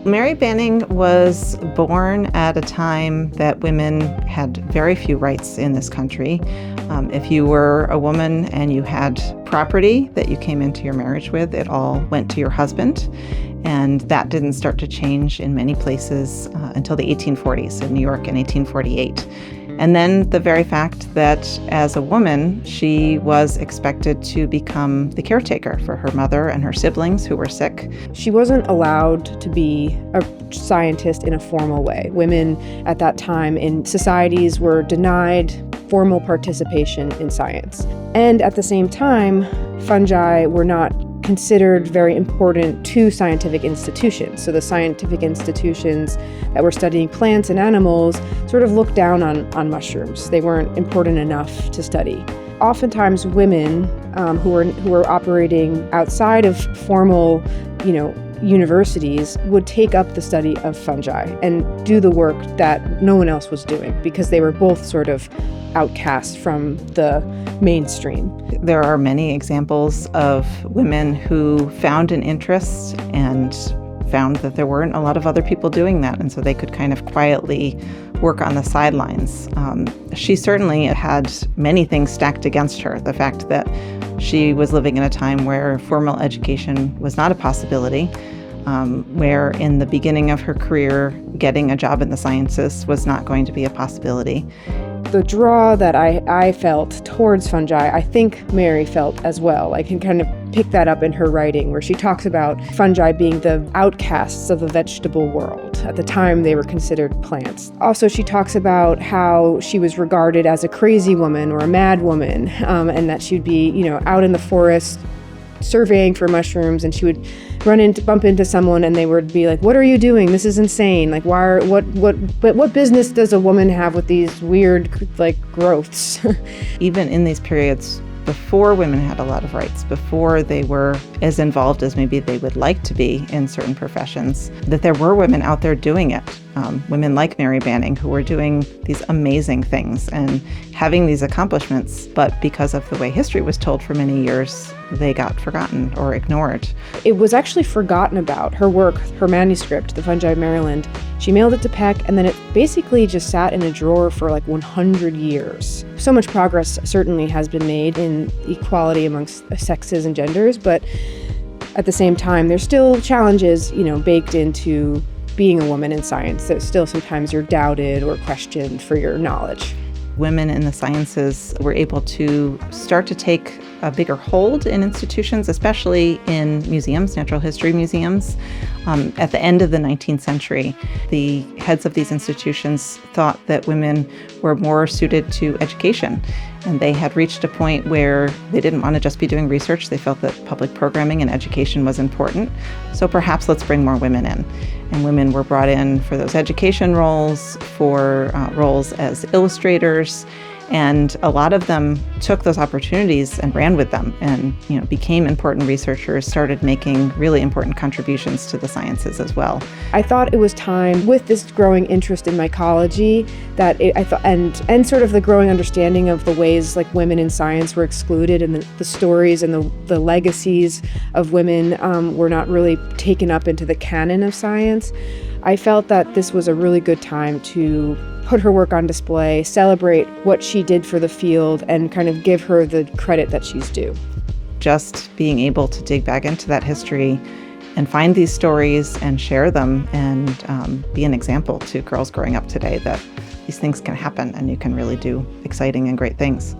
Mary Banning was born at a time that women had very few rights in this country. If you were a woman and you had property that you came into your marriage with, it all went to your husband. And that didn't start to change in many places until the 1840s in New York in 1848. And then the very fact that as a woman, she was expected to become the caretaker for her mother and her siblings who were sick. She wasn't allowed to be a scientist in a formal way. Women at that time in societies were denied formal participation in science. And at the same time, fungi were not considered very important to scientific institutions. So the scientific institutions that were studying plants and animals sort of looked down on mushrooms. They weren't important enough to study. Oftentimes women who were operating outside of formal, universities would take up the study of fungi and do the work that no one else was doing because they were both sort of outcast from the mainstream. There are many examples of women who found an interest and found that there weren't a lot of other people doing that, and so they could kind of quietly work on the sidelines. She certainly had many things stacked against her. The fact that she was living in a time where formal education was not a possibility, where in the beginning of her career, getting a job in the sciences was not going to be a possibility. The draw that I felt towards fungi, I think Mary felt as well. I can kind of pick that up in her writing, where she talks about fungi being the outcasts of the vegetable world. At the time, they were considered plants. Also, she talks about how she was regarded as a crazy woman or a mad woman, and that she'd be, out in the forest surveying for mushrooms, and she would bump into someone and they would be like, "What are you doing? This is insane. Like, what business does a woman have with these weird, growths?" Even in these periods before women had a lot of rights, before they were as involved as maybe they would like to be in certain professions, that there were women out there doing it. Women like Mary Banning who were doing these amazing things and having these accomplishments, but because of the way history was told for many years, they got forgotten or ignored. It was actually forgotten about. Her work, her manuscript, The Fungi of Maryland, she mailed it to Peck, and then it basically just sat in a drawer for 100 years. So much progress certainly has been made in equality amongst sexes and genders, but at the same time, there's still challenges, baked into being a woman in science, that still sometimes you're doubted or questioned for your knowledge. Women in the sciences were able to start to take a bigger hold in institutions, especially in museums, natural history museums. At the end of the 19th century, the heads of these institutions thought that women were more suited to education. And they had reached a point where they didn't want to just be doing research. They felt that public programming and education was important. So perhaps let's bring more women in. And women were brought in for those education roles, for roles as illustrators. And a lot of them took those opportunities and ran with them and, became important researchers, started making really important contributions to the sciences as well. I thought it was time, with this growing interest in mycology, that and sort of the growing understanding of the ways women in science were excluded, and the stories and the legacies of women were not really taken up into the canon of science. I felt that this was a really good time to put her work on display, celebrate what she did for the field, and kind of give her the credit that she's due. Just being able to dig back into that history and find these stories and share them and be an example to girls growing up today that these things can happen and you can really do exciting and great things.